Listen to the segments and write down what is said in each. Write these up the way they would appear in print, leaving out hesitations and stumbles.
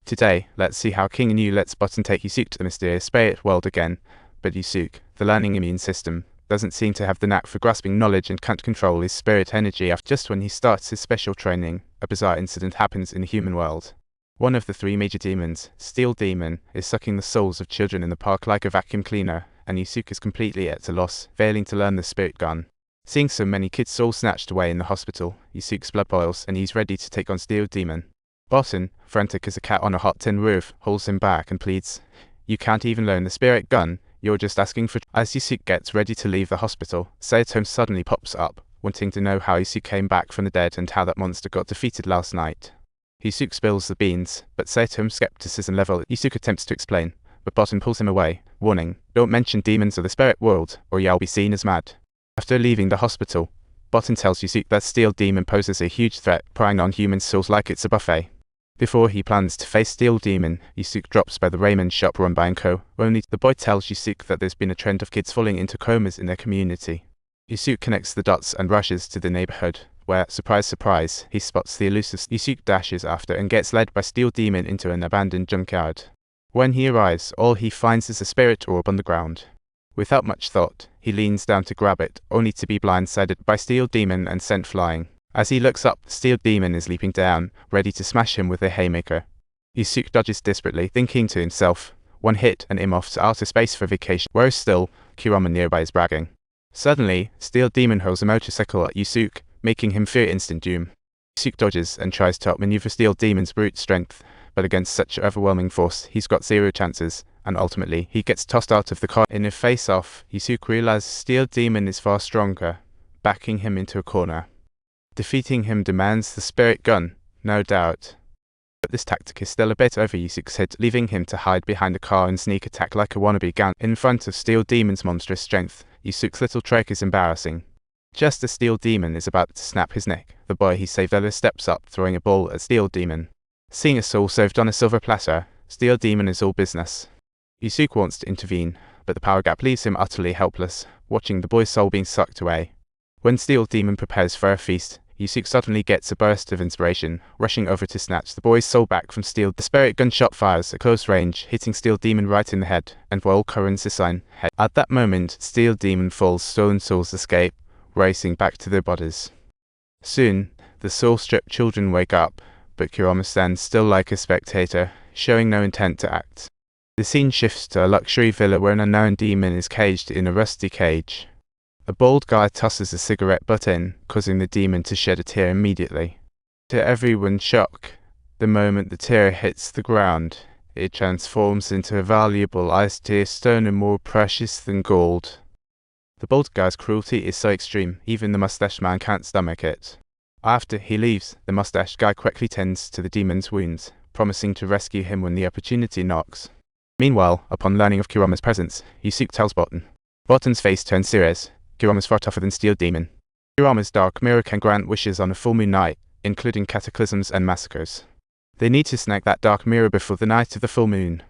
Today, let's see how King Inu lets Button take Yusuke to the mysterious spirit world again, but Yusuke, the learning immune system, doesn't seem to have the knack for grasping knowledge and can't control his spirit energy. After just when he starts his special training, a bizarre incident happens in the human world. One of the three major demons, Steel Demon, is sucking the souls of children in the park like a vacuum cleaner, and Yusuke is completely at a loss, failing to learn the spirit gun. Seeing so many kids' souls snatched away in the hospital, Yusuke's blood boils and he's ready to take on Steel Demon. Button, frantic as a cat on a hot tin roof, holds him back and pleads, "You can't even learn the spirit gun, you're just asking for—" As Yusuke gets ready to leave the hospital, Saitome suddenly pops up, wanting to know how Yusuke came back from the dead and how that monster got defeated last night. Yusuke spills the beans, but Saitome's skepticism level. Yusuke attempts to explain, but Button pulls him away, warning, "Don't mention demons or the spirit world, or you'll be seen as mad." After leaving the hospital, Button tells Yusuke that Steel Demon poses a huge threat, prying on human souls like it's a buffet. Before he plans to face Steel Demon, Yusuke drops by the ramen shop run by Anko. Only the boy tells Yusuke that there's been a trend of kids falling into comas in their community. Yusuke connects the dots and rushes to the neighborhood, where, surprise surprise, he spots the elusive. Yusuke dashes after and gets led by Steel Demon into an abandoned junkyard. When he arrives, all he finds is a spirit orb on the ground. Without much thought, he leans down to grab it, only to be blindsided by Steel Demon and sent flying. As he looks up, Steel Demon is leaping down, ready to smash him with a haymaker. Yusuke dodges desperately, thinking to himself, "One hit and I'm off to outer space for vacation." Whereas still, Kurama nearby is bragging. Suddenly, Steel Demon hurls a motorcycle at Yusuke, making him fear instant doom. Yusuke dodges and tries to outmaneuver Steel Demon's brute strength, but against such overwhelming force, he's got zero chances, and ultimately, he gets tossed out of the car. In a face-off, Yusuke realizes Steel Demon is far stronger, backing him into a corner. Defeating him demands the spirit gun, no doubt. But this tactic is still a bit over Yusuke's head, leaving him to hide behind the car and sneak attack like a wannabe Gant. In front of Steel Demon's monstrous strength, Yusuke's little trick is embarrassing. Just as Steel Demon is about to snap his neck, the boy he saved earlier steps up, throwing a ball at Steel Demon. Seeing a soul served on a silver platter, Steel Demon is all business. Yusuke wants to intervene, but the power gap leaves him utterly helpless, watching the boy's soul being sucked away. When Steel Demon prepares for a feast, Yusuke suddenly gets a burst of inspiration, rushing over to snatch the boy's soul back from Steel. The spirit gunshot fires at close range, hitting Steel Demon right in the head, and while currents assign head. At that moment, Steel Demon falls, stolen souls escape, racing back to their bodies. Soon, the soul-stripped children wake up, but Kurama stands still like a spectator, showing no intent to act. The scene shifts to a luxury villa where an unknown demon is caged in a rusty cage. A bald guy tosses a cigarette butt in, causing the demon to shed a tear immediately. To everyone's shock, the moment the tear hits the ground, it transforms into a valuable iced tear stone and more precious than gold. The bald guy's cruelty is so extreme, even the mustache man can't stomach it. After he leaves, the mustache guy quickly tends to the demon's wounds, promising to rescue him when the opportunity knocks. Meanwhile, upon learning of Kurama's presence, Yusuke tells Button. Button's face turns serious. Kurama's far tougher than Steel Demon. Kurama's dark mirror can grant wishes on a full moon night, including cataclysms and massacres. They need to snag that dark mirror before the night of the full moon.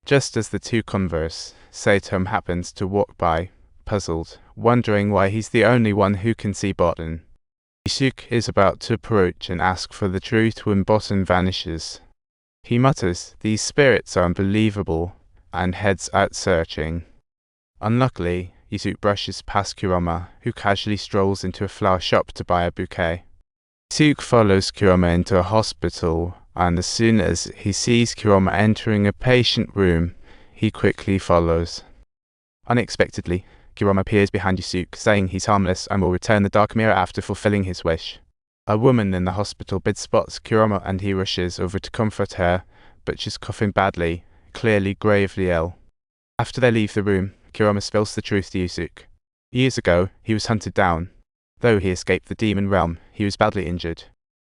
Just as the two converse, Saitome happens to walk by, puzzled, wondering why he's the only one who can see Button. Yusuke is about to approach and ask for the truth when Button vanishes. He mutters, "These spirits are unbelievable," and heads out searching. Unluckily, Yusuke brushes past Kurama, who casually strolls into a flower shop to buy a bouquet. Yusuke follows Kurama into a hospital, and as soon as he sees Kurama entering a patient room, he quickly follows. Unexpectedly, Kurama appears behind Yusuke, saying he's harmless and will return the dark mirror after fulfilling his wish. A woman in the hospital bed spots Kurama and he rushes over to comfort her, but she's coughing badly, clearly gravely ill. After they leave the room, Kurama spills the truth to Yusuke. Years ago, he was hunted down. Though he escaped the demon realm, he was badly injured.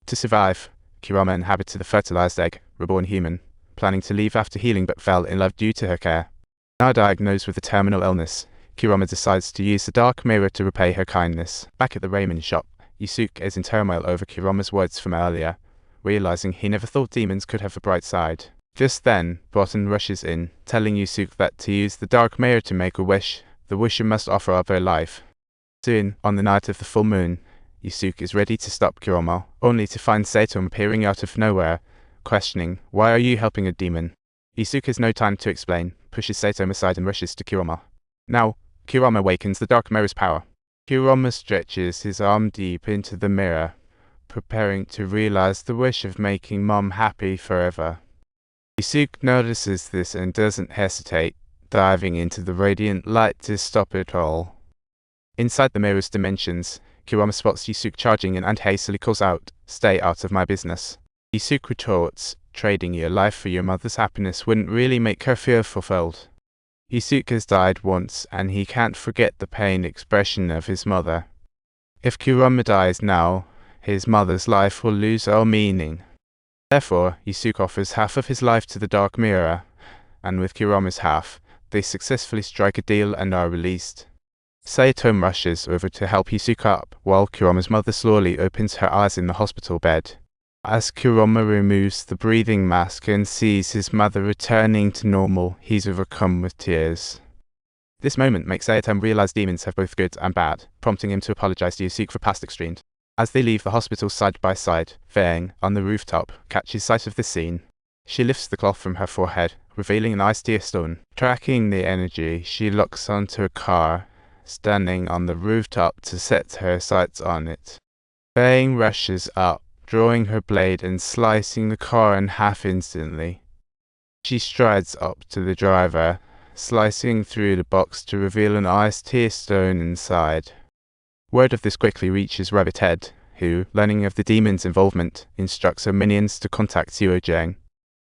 To survive, Kurama inhabited the fertilized egg, reborn human, planning to leave after healing but fell in love due to her care. Now diagnosed with a terminal illness, Kurama decides to use the dark mirror to repay her kindness. Back at the ramen shop, Yusuke is in turmoil over Kurama's words from earlier, realizing he never thought demons could have a bright side. Just then, Button rushes in, telling Yusuke that to use the dark mirror to make a wish, the wisher must offer up her life. Soon, on the night of the full moon, Yusuke is ready to stop Kurama, only to find Saitome appearing out of nowhere, questioning, "Why are you helping a demon?" Yusuke has no time to explain, pushes Saitama aside and rushes to Kurama. Now, Kurama awakens the dark mirror's power. Kurama stretches his arm deep into the mirror, preparing to realize the wish of making Mom happy forever. Yusuke notices this and doesn't hesitate, diving into the radiant light to stop it all. Inside the mirror's dimensions, Kurama spots Yusuke charging in and hastily calls out, "Stay out of my business." Yusuke retorts, "Trading your life for your mother's happiness wouldn't really make her feel fulfilled." Yusuke has died once, and he can't forget the pained expression of his mother. If Kurama dies now, his mother's life will lose all meaning. Therefore, Yusuke offers half of his life to the Dark Mirror, and with Kurama's half, they successfully strike a deal and are released. Saito rushes over to help Yusuke up, while Kurama's mother slowly opens her eyes in the hospital bed. As Kurama removes the breathing mask and sees his mother returning to normal, he's overcome with tears. This moment makes Saito realize demons have both good and bad, prompting him to apologize to Yusuke for past extremes. As they leave the hospital side by side, Fang, on the rooftop, catches sight of the scene. She lifts the cloth from her forehead, revealing an iced tear stone. Tracking the energy, she locks onto a car, standing on the rooftop to set her sights on it. Fang rushes up, drawing her blade and slicing the car in half instantly. She strides up to the driver, slicing through the box to reveal an iced tear stone inside. Word of this quickly reaches Rabbit Head, who, learning of the demon's involvement, instructs her minions to contact Suojang.